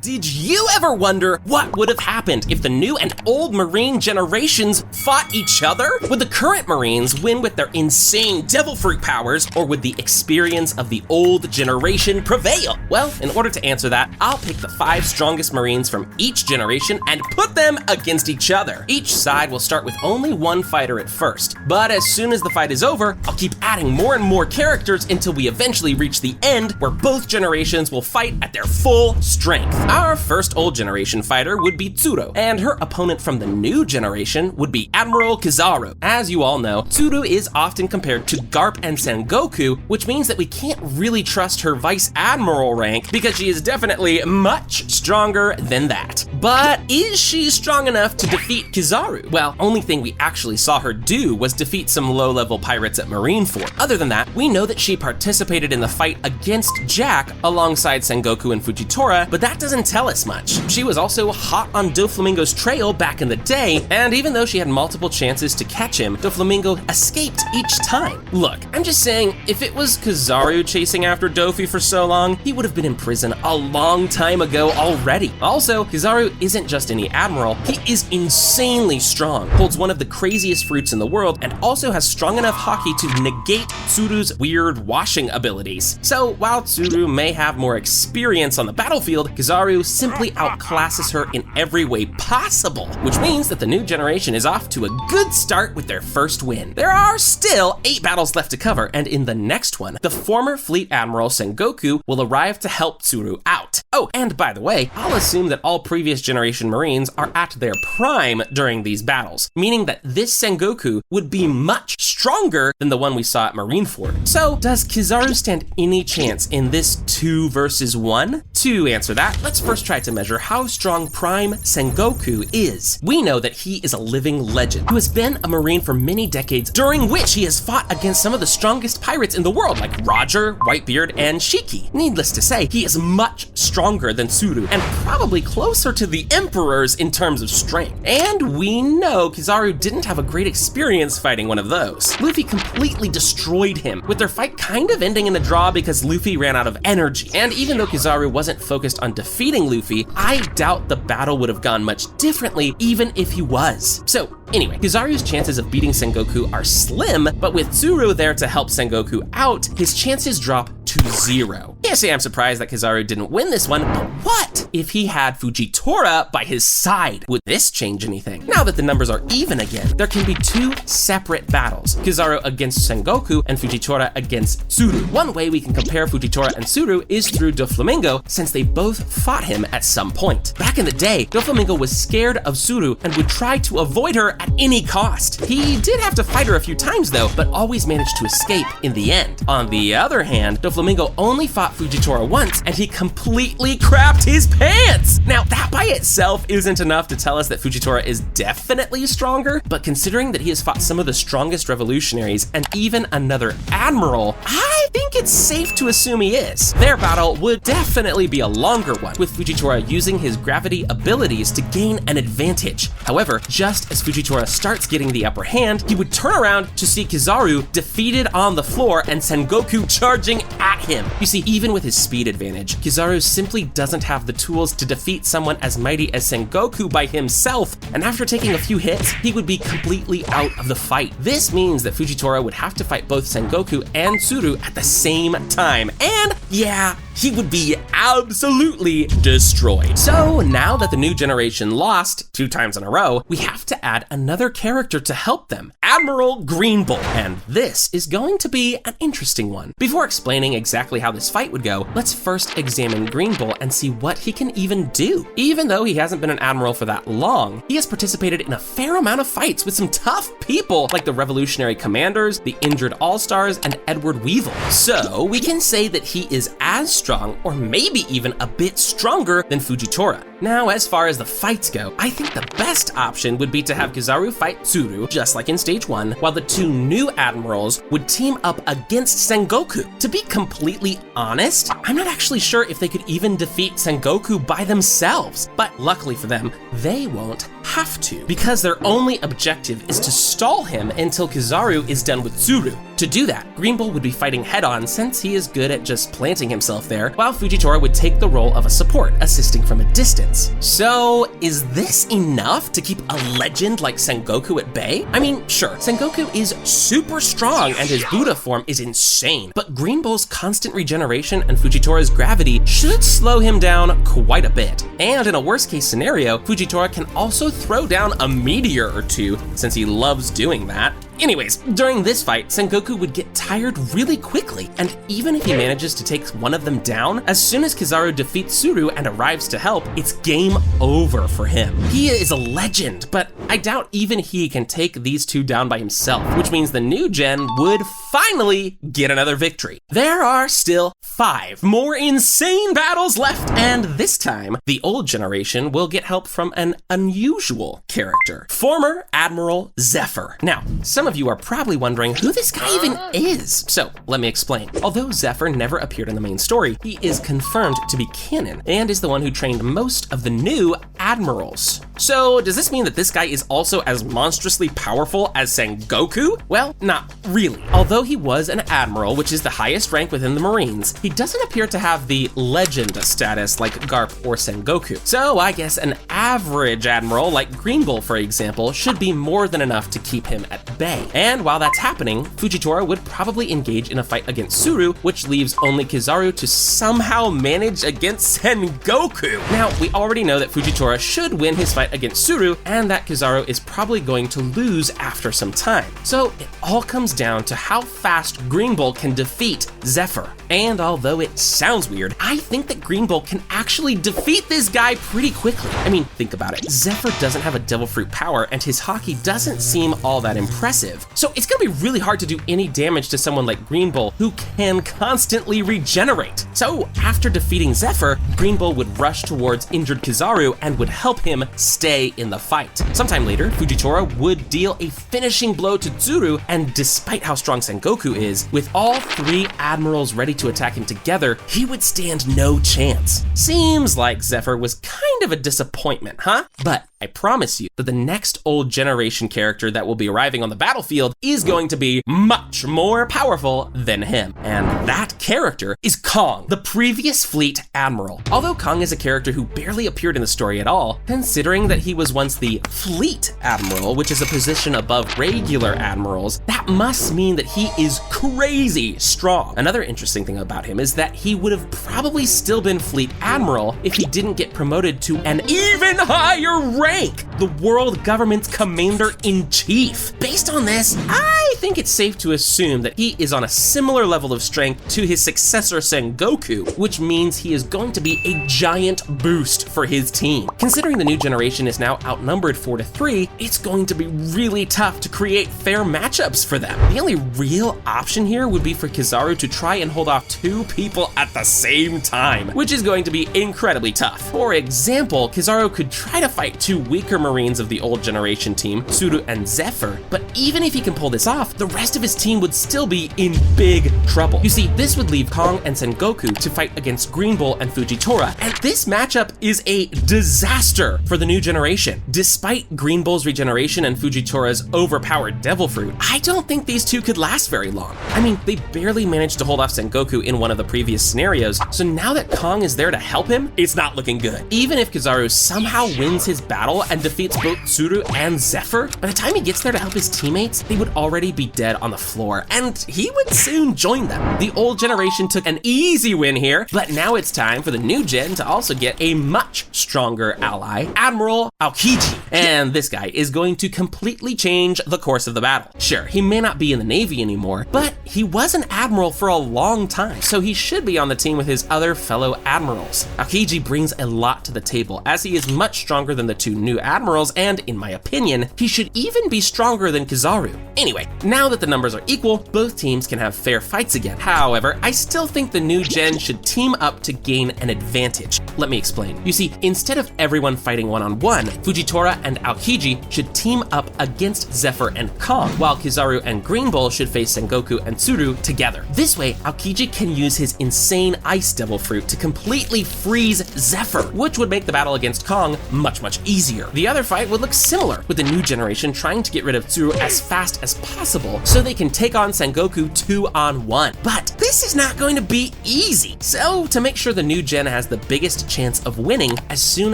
Did you ever wonder what would have happened if the new and old Marine generations fought each other? Would the current Marines win with their insane devil fruit powers, or would the experience of the old generation prevail? Well, in order to answer that, I'll pick the 5 strongest Marines from each generation and put them against each other. Each side will start with only one fighter at first, but as soon as the fight is over, I'll keep adding more and more characters until we eventually reach the end where both generations will fight at their full strength. Our first old generation fighter would be Tsuru, and her opponent from the new generation would be Admiral Kizaru. As you all know, Tsuru is often compared to Garp and Sengoku, which means that we can't really trust her Vice Admiral rank because she is definitely much stronger than that. But is she strong enough to defeat Kizaru? Well, only thing we actually saw her do was defeat some low-level pirates at Marineford. Other than that, we know that she participated in the fight against Jack alongside Sengoku and Fujitora, but that doesn't tell us much. She was also hot on Doflamingo's trail back in the day, and even though she had multiple chances to catch him, Doflamingo escaped each time. Look, I'm just saying, if it was Kizaru chasing after Dofi for so long, he would have been in prison a long time ago already. Also, Kizaru isn't just any admiral, he is insanely strong, holds one of the craziest fruits in the world, and also has strong enough haki to negate Tsuru's weird washing abilities. So while Tsuru may have more experience on the battlefield, Kizaru simply outclasses her in every way possible, which means that the new generation is off to a good start with their first win. There are still 8 battles left to cover, and in the next one, the former Fleet Admiral Sengoku will arrive to help Tsuru out. Oh, and by the way, I'll assume that all previous generation Marines are at their prime during these battles, meaning that this Sengoku would be much stronger than the one we saw at Marineford. So, does Kizaru stand any chance in this 2 versus 1? To answer that, let's first try to measure how strong Prime Sengoku is. We know that he is a living legend who has been a Marine for many decades, during which he has fought against some of the strongest pirates in the world, like Roger, Whitebeard, and Shiki. Needless to say, he is much stronger than Tsuru, and probably closer to the Emperors in terms of strength. And we know Kizaru didn't have a great experience fighting one of those. Luffy completely destroyed him, with their fight kind of ending in a draw because Luffy ran out of energy. And even though Kizaru wasn't focused on defeating Luffy, I doubt the battle would have gone much differently even if he was. So anyway, Kizaru's chances of beating Sengoku are slim, but with Tsuru there to help Sengoku out, his chances drop to 0. Can't say I'm surprised that Kizaru didn't win this one, but what if he had Fujitora by his side? Would this change anything? Now that the numbers are even again, there can be 2 separate battles, Kizaru against Sengoku and Fujitora against Tsuru. One way we can compare Fujitora and Tsuru is through Doflamingo, since they both fought him at some point. Back in the day, Doflamingo was scared of Tsuru and would try to avoid her at any cost. He did have to fight her a few times though, but always managed to escape in the end. On the other hand, Doflamingo only fought Fujitora once, and he completely crapped his pants! Now, that by itself isn't enough to tell us that Fujitora is definitely stronger, but considering that he has fought some of the strongest revolutionaries and even another admiral, I think it's safe to assume he is. Their battle would definitely be a longer one, with Fujitora using his gravity abilities to gain an advantage. However, just as Fujitora starts getting the upper hand, he would turn around to see Kizaru defeated on the floor and Sengoku charging at him. You see, even with his speed advantage, Kizaru simply doesn't have the tools to defeat someone as mighty as Sengoku by himself, and after taking a few hits, he would be completely out of the fight. This means that Fujitora would have to fight both Sengoku and Tsuru at the same time, and yeah, he would be absolutely destroyed. So now that the new generation lost 2 times in a row, we have to add another character to help them, Admiral Green Bull, and this is going to be an interesting one. Before explaining exactly how this fight would go, let's first examine Green Bull and see what he can even do. Even though he hasn't been an admiral for that long, he has participated in a fair amount of fights with some tough people like the Revolutionary Commanders, the Injured All-Stars, and Edward Weevil. So we can say that he is as strong, or maybe even a bit stronger than Fujitora. Now, as far as the fights go, I think the best option would be to have Kizaru fight Tsuru, just like in stage 1, while the 2 new admirals would team up against Sengoku. To be completely honest, I'm not actually sure if they could even defeat Sengoku by themselves, but luckily for them, they won't have to, because their only objective is to stall him until Kizaru is done with Tsuru. To do that, Green Bull would be fighting head-on since he is good at just planting himself there, while Fujitora would take the role of a support, assisting from a distance. So, is this enough to keep a legend like Sengoku at bay? I mean, sure, Sengoku is super strong and his Buddha form is insane, but Green Bull's constant regeneration and Fujitora's gravity should slow him down quite a bit. And in a worst-case scenario, Fujitora can also throw down a meteor or two, since he loves doing that. Anyways, during this fight, Sengoku would get tired really quickly, and even if he manages to take one of them down, as soon as Kizaru defeats Tsuru and arrives to help, it's game over for him. He is a legend, but I doubt even he can take these two down by himself, which means the new gen would finally get another victory. There are still 5 more insane battles left, and this time, the old generation will get help from an unusual character, former Admiral Zephyr. Now, some of you are probably wondering who this guy even is, so let me explain. Although Zephyr never appeared in the main story, he is confirmed to be canon and is the one who trained most of the new admirals. So does this mean that this guy is also as monstrously powerful as Sengoku? Well, not really. Although he was an admiral, which is the highest rank within the Marines, he doesn't appear to have the legend status like Garp or Sengoku. So I guess an average admiral like Green Bull, for example, should be more than enough to keep him at bay. And while that's happening, Fujitora would probably engage in a fight against Tsuru, which leaves only Kizaru to somehow manage against Sengoku. Now, we already know that Fujitora should win his fight against Tsuru, and that Kizaru is probably going to lose after some time. So it all comes down to how fast Green Bull can defeat Zephyr. And although it sounds weird, I think that Green Bull can actually defeat this guy pretty quickly. I mean, think about it. Zephyr doesn't have a Devil Fruit power, and his haki doesn't seem all that impressive. So it's gonna be really hard to do any damage to someone like Green Bull, who can constantly regenerate. So after defeating Zephyr, Green Bull would rush towards injured Kizaru and would help him stay in the fight. Sometime later, Fujitora would deal a finishing blow to Tsuru, and despite how strong Sengoku is, with all 3 admirals ready to attack him together, he would stand no chance. Seems like Zephyr was kind of a disappointment, huh? But I promise you that the next old generation character that will be arriving on the battlefield is going to be much more powerful than him. And that character is Kong, the previous fleet admiral. Although Kong is a character who barely appeared in the story at all, considering that he was once the fleet admiral, which is a position above regular admirals, that must mean that he is crazy strong. Another interesting thing about him is that he would have probably still been fleet admiral if he didn't get promoted to an even higher rank, the world government's commander-in-chief. Based on this, I think it's safe to assume that he is on a similar level of strength to his successor Sengoku, which means he is going to be a giant boost for his team. Considering the new generation is now outnumbered 4-3, it's going to be really tough to create fair matchups for them. The only real option here would be for Kizaru to try and hold off 2 people at the same time, which is going to be incredibly tough. For example, Kizaru could try to fight 2 weaker Marines of the old generation team, Tsuru and Zephyr, but even if he can pull this off, the rest of his team would still be in big trouble. You see, this would leave Kong and Sengoku to fight against Green Bull and Fujitora, and this matchup is a disaster for the new generation. Despite Green Bull's regeneration and Fujitora's overpowered Devil Fruit, I don't think these two could last very long. I mean, they barely managed to hold off Sengoku in one of the previous scenarios, so now that Kong is there to help him, it's not looking good. Even if Kizaru somehow wins his battle and defeats both Tsuru and Zephyr, by the time he gets there to help his teammates, they would already be dead on the floor, and he would soon join them. The old generation took an easy win here, but now it's time for the new gen to also get a much stronger ally, Admiral Aokiji. And this guy is going to completely change the course of the battle. Sure, he may not be in the Navy anymore, but he was an admiral for a long time, so he should be on the team with his other fellow admirals. Aokiji brings a lot to the table, as he is much stronger than the 2 new admirals, and in my opinion, he should even be stronger than Kizaru. Anyway, now that the numbers are equal, both teams can have fair fights again. However, I still think the new gen should team up to gain an advantage. Let me explain. You see, instead of everyone fighting one-on-one, Fujitora and Aokiji should team up against Zephyr and Kong, while Kizaru and Green Bull should face Sengoku and Tsuru together. This way, Aokiji can use his insane Ice Devil Fruit to completely freeze Zephyr, which would make the battle against Kong much easier. The other fight would look similar, with the new generation trying to get rid of Tsuru as fast as possible possible so they can take on Sengoku 2-on-1. But this is not going to be easy. So to make sure the new gen has the biggest chance of winning, as soon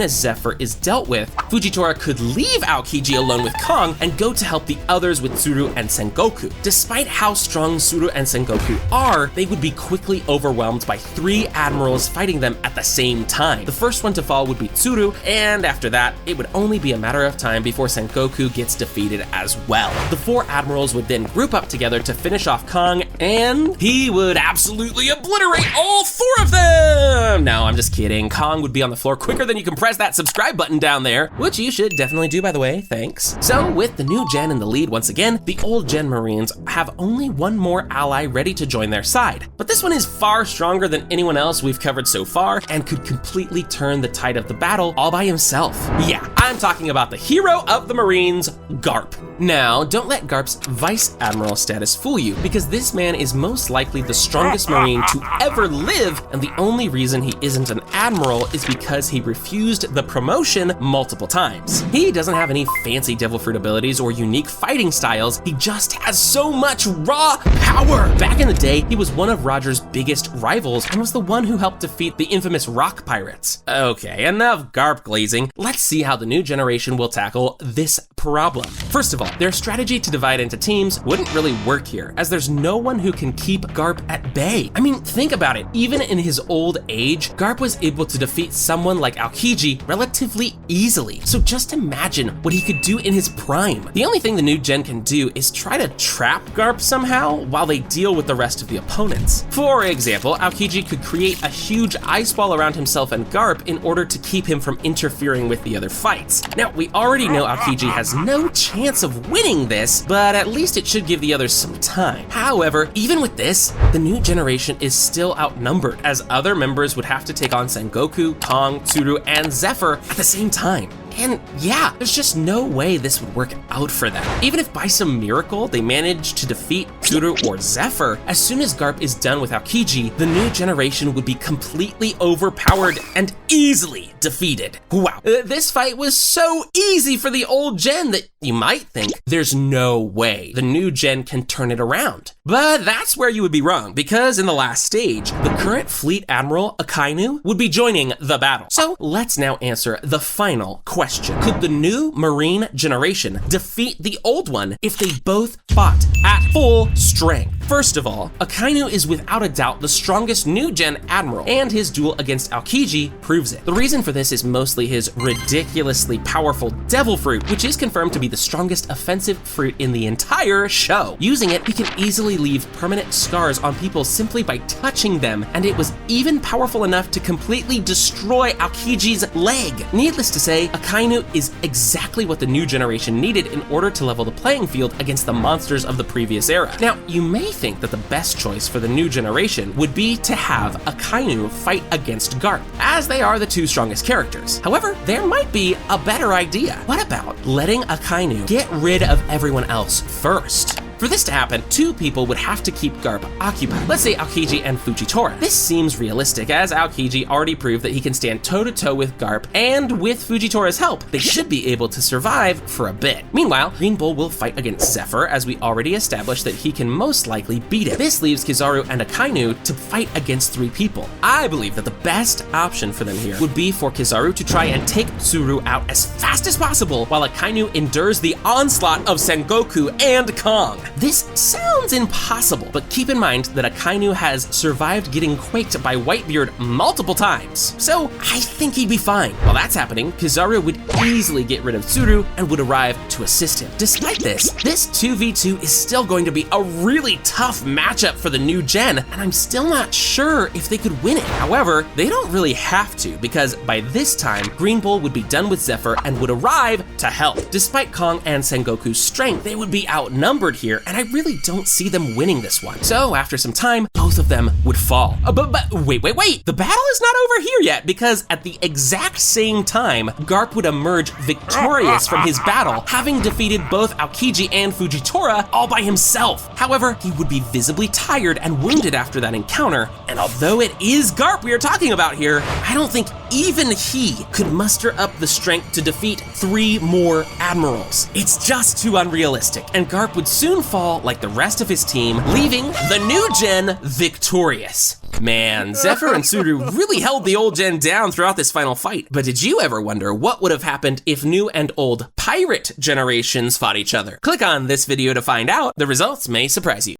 as Zephyr is dealt with, Fujitora could leave Aokiji alone with Kong and go to help the others with Tsuru and Sengoku. Despite how strong Tsuru and Sengoku are, they would be quickly overwhelmed by 3 admirals fighting them at the same time. The first one to fall would be Tsuru, and after that, it would only be a matter of time before Sengoku gets defeated as well. The 4 admirals would then group up together to finish off Kong, and he would absolutely obliterate all 4 of them! No, I'm just kidding. Kong would be on the floor quicker than you can press that subscribe button down there, which you should definitely do, by the way, thanks. So with the new gen in the lead once again, the old gen Marines have only one more ally ready to join their side. But this one is far stronger than anyone else we've covered so far and could completely turn the tide of the battle all by himself. Yeah, I'm talking about the hero of the Marines, Garp. Now, don't let Garp's Vice Admiral status fool you, because this man is most likely the strongest Marine to ever live, and the only reason he isn't an Admiral is because he refused the promotion multiple times. He doesn't have any fancy Devil Fruit abilities or unique fighting styles, he just has so much raw power! Back in the day, he was one of Roger's biggest rivals and was the one who helped defeat the infamous Rock Pirates. Okay, enough Garp glazing. Let's see how the new generation will tackle this problem. First of all, their strategy to divide into teams wouldn't really work here, as there's no one who can keep Garp at bay. I mean, think about it. Even in his old age, Garp was able to defeat someone like Aokiji relatively easily. So just imagine what he could do in his prime. The only thing the new gen can do is try to trap Garp somehow while they deal with the rest of the opponents. For example, Aokiji could create a huge ice wall around himself and Garp in order to keep him from interfering with the other fights. Now, we already know Aokiji has no chance of winning this, but at least it should give the others some time. However, even with this, the new generation is still outnumbered, as other members would have to take on Sengoku, Kong, Tsuru, and Zephyr at the same time. And yeah, there's just no way this would work out for them. Even if by some miracle they manage to defeat Tsuru or Zephyr, as soon as Garp is done with Aokiji, the new generation would be completely overpowered and easily defeated. Wow, this fight was so easy for the old gen that you might think there's no way the new gen can turn it around. But that's where you would be wrong, because in the last stage, the current fleet admiral, Akainu, would be joining the battle. So let's now answer the final question. Could the new Marine generation defeat the old one if they both fought at full strength? First of all, Akainu is without a doubt the strongest new gen admiral, and his duel against Aokiji proves it. The reason for this is mostly his ridiculously powerful Devil Fruit, which is confirmed to be the strongest offensive fruit in the entire show. Using it, he can easily leave permanent scars on people simply by touching them, and it was even powerful enough to completely destroy Aokiji's leg. Needless to say, Akainu is exactly what the new generation needed in order to level the playing field against the monsters of the previous era. Now, you may think that the best choice for the new generation would be to have Akainu fight against Garp, as they are the 2 strongest characters. However, there might be a better idea. What about letting Akainu get rid of everyone else first? For this to happen, 2 people would have to keep Garp occupied. Let's say Aokiji and Fujitora. This seems realistic, as Aokiji already proved that he can stand toe-to-toe with Garp, and with Fujitora's help, they should be able to survive for a bit. Meanwhile, Green Bull will fight against Zephyr, as we already established that he can most likely beat him. This leaves Kizaru and Akainu to fight against 3 people. I believe that the best option for them here would be for Kizaru to try and take Tsuru out as fast as possible, while Akainu endures the onslaught of Sengoku and Kong. This sounds impossible, but keep in mind that Akainu has survived getting quaked by Whitebeard multiple times, so I think he'd be fine. While that's happening, Kizaru would easily get rid of Tsuru and would arrive to assist him. Despite this 2v2 is still going to be a really tough matchup for the new gen, and I'm still not sure if they could win it. However, they don't really have to, because by this time, Green Bull would be done with Zephyr and would arrive to help. Despite Kong and Sengoku's strength, they would be outnumbered here, and I really don't see them winning this one. So after some time, both both of them would fall. But wait. The battle is not over here yet, because at the exact same time, Garp would emerge victorious from his battle, having defeated both Aokiji and Fujitora all by himself. However, he would be visibly tired and wounded after that encounter, and although it is Garp we are talking about here, I don't think even he could muster up the strength to defeat 3 more admirals. It's just too unrealistic, and Garp would soon fall like the rest of his team, leaving the new gen victorious. Man, Zephyr and Tsuru really held the old gen down throughout this final fight, but did you ever wonder what would have happened if new and old pirate generations fought each other? Click on this video to find out. The results may surprise you.